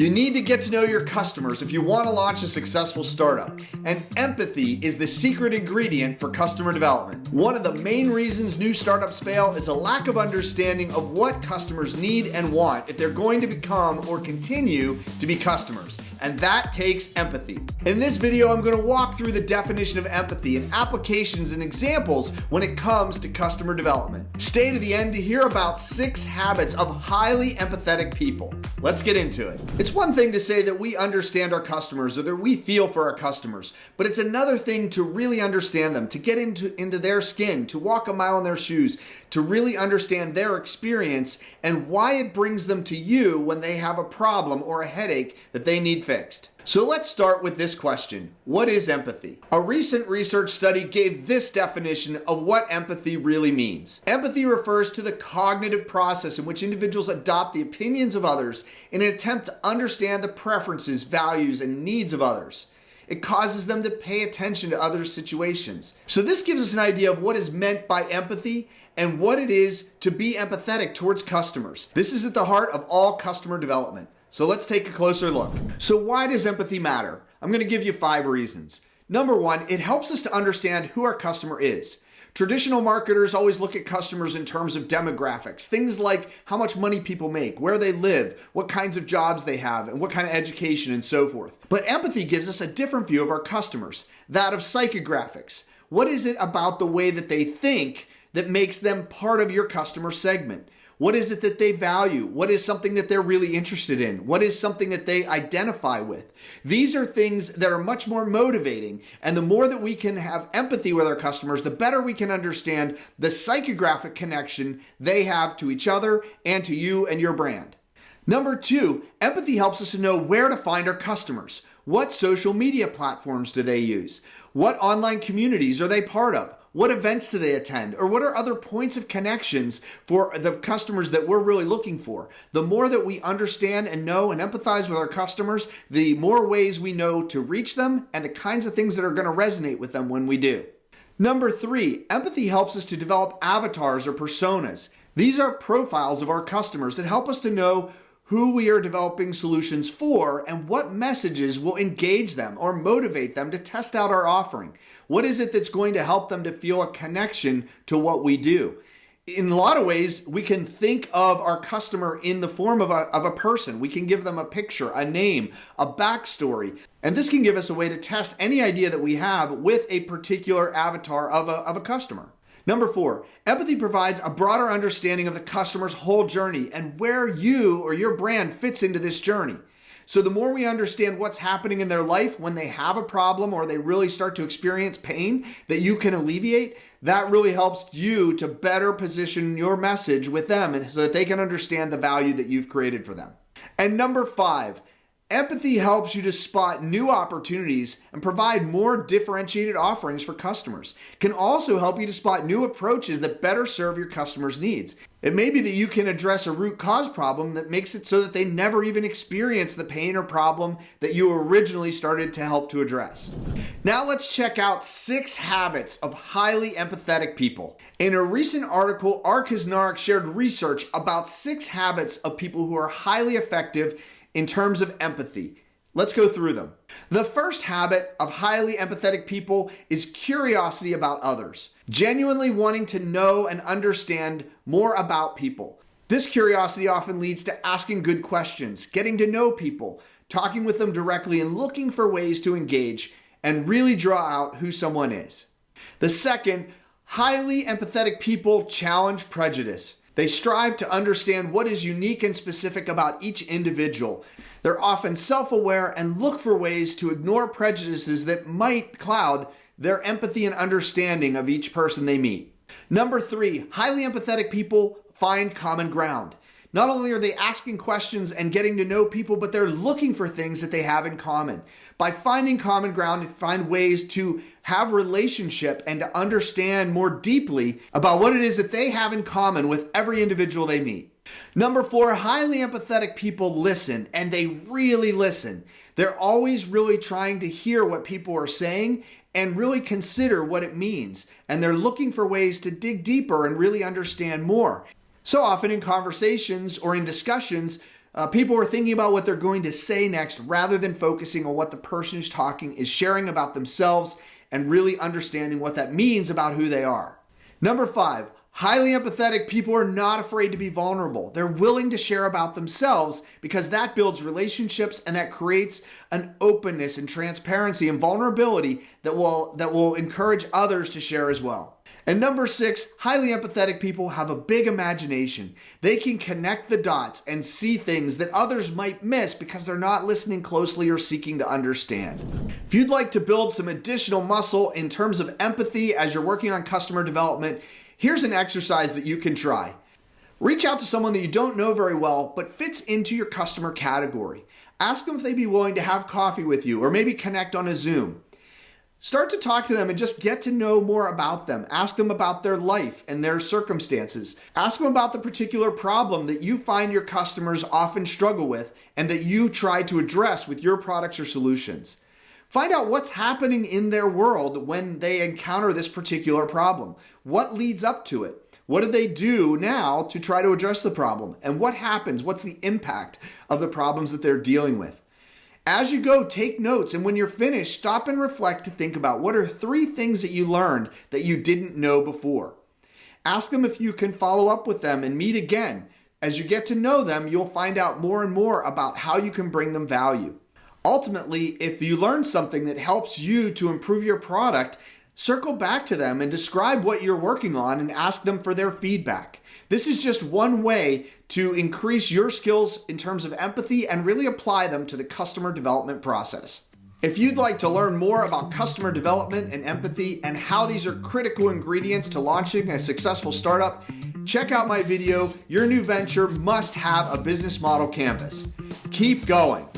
You need to get to know your customers if you want to launch a successful startup, and empathy is the secret ingredient for customer development. One of the main reasons new startups fail is a lack of understanding of what customers need and want if they're going to become or continue to be customers. And that takes empathy. In this video, I'm going to walk through the definition of empathy and applications and examples when it comes to customer development. Stay to the end to hear about 6 habits of highly empathetic people. Let's get into it. It's one thing to say that we understand our customers or that we feel for our customers, but it's another thing to really understand them, to get into their skin, to walk a mile in their shoes, to really understand their experience and why it brings them to you when they have a problem or a headache that they need fixed. So let's start with this question. What is empathy? A recent research study gave this definition of what empathy really means. Empathy refers to the cognitive process in which individuals adopt the opinions of others in an attempt to understand the preferences, values, and needs of others. It causes them to pay attention to other situations. So this gives us an idea of what is meant by empathy and what it is to be empathetic towards customers. This is at the heart of all customer development. So let's take a closer look. So why does empathy matter? I'm going to give you 5 reasons. Number 1, it helps us to understand who our customer is. Traditional marketers always look at customers in terms of demographics, things like how much money people make, where they live, what kinds of jobs they have, and what kind of education and so forth. But empathy gives us a different view of our customers, that of psychographics. What is it about the way that they think that makes them part of your customer segment? What is it that they value? What is something that they're really interested in? What is something that they identify with? These are things that are much more motivating. And the more that we can have empathy with our customers, the better we can understand the psychographic connection they have to each other and to you and your brand. Number 2, empathy helps us to know where to find our customers. What social media platforms do they use? What online communities are they part of? What events do they attend? Or what are other points of connections for the customers that we're really looking for? The more that we understand and know and empathize with our customers, the more ways we know to reach them and the kinds of things that are going to resonate with them when we do. Number 3, empathy helps us to develop avatars or personas. These are profiles of our customers that help us to know who we are developing solutions for and what messages will engage them or motivate them to test out our offering. What is it that's going to help them to feel a connection to what we do? In a lot of ways, we can think of our customer in the form of a person. We can give them a picture, a name, a backstory. And this can give us a way to test any idea that we have with a particular avatar of a customer. Number 4, empathy provides a broader understanding of the customer's whole journey and where you or your brand fits into this journey. So the more we understand what's happening in their life when they have a problem or they really start to experience pain that you can alleviate, that really helps you to better position your message with them and so that they can understand the value that you've created for them. And number 5, empathy helps you to spot new opportunities and provide more differentiated offerings for customers. It can also help you to spot new approaches that better serve your customers' needs. It may be that you can address a root cause problem that makes it so that they never even experience the pain or problem that you originally started to help to address. Now let's check out 6 habits of highly empathetic people. In a recent article, Ark Hasnarik shared research about 6 habits of people who are highly effective in terms of empathy. Let's go through them. The first habit of highly empathetic people is curiosity about others, genuinely wanting to know and understand more about people. This curiosity often leads to asking good questions, getting to know people, talking with them directly, and looking for ways to engage and really draw out who someone is. The second, highly empathetic people challenge prejudice. They strive to understand what is unique and specific about each individual. They're often self-aware and look for ways to ignore prejudices that might cloud their empathy and understanding of each person they meet. Number 3, highly empathetic people find common ground. Not only are they asking questions and getting to know people, but they're looking for things that they have in common. By finding common ground, they find ways to have relationship and to understand more deeply about what it is that they have in common with every individual they meet. Number 4, highly empathetic people listen, and they really listen. They're always really trying to hear what people are saying and really consider what it means. And they're looking for ways to dig deeper and really understand more. So often in conversations or in discussions, People are thinking about what they're going to say next rather than focusing on what the person who's talking is sharing about themselves and really understanding what that means about who they are. Number 5, highly empathetic people are not afraid to be vulnerable. They're willing to share about themselves because that builds relationships and that creates an openness and transparency and vulnerability that will encourage others to share as well. And number 6, highly empathetic people have a big imagination. They can connect the dots and see things that others might miss because they're not listening closely or seeking to understand. If you'd like to build some additional muscle in terms of empathy as you're working on customer development, here's an exercise that you can try. Reach out to someone that you don't know very well but fits into your customer category. Ask them if they'd be willing to have coffee with you or maybe connect on a Zoom. Start to talk to them and just get to know more about them. Ask them about their life and their circumstances. Ask them about the particular problem that you find your customers often struggle with and that you try to address with your products or solutions. Find out what's happening in their world when they encounter this particular problem. What leads up to it? What do they do now to try to address the problem? And what happens? What's the impact of the problems that they're dealing with? As you go, take notes, and when you're finished, stop and reflect to think about what are 3 things that you learned that you didn't know before. Ask them if you can follow up with them and meet again. As you get to know them, you'll find out more and more about how you can bring them value. Ultimately, if you learn something that helps you to improve your product, circle back to them and describe what you're working on and ask them for their feedback. This is just one way to increase your skills in terms of empathy and really apply them to the customer development process. If you'd like to learn more about customer development and empathy and how these are critical ingredients to launching a successful startup, check out my video, Your New Venture Must Have a Business Model Canvas. Keep going.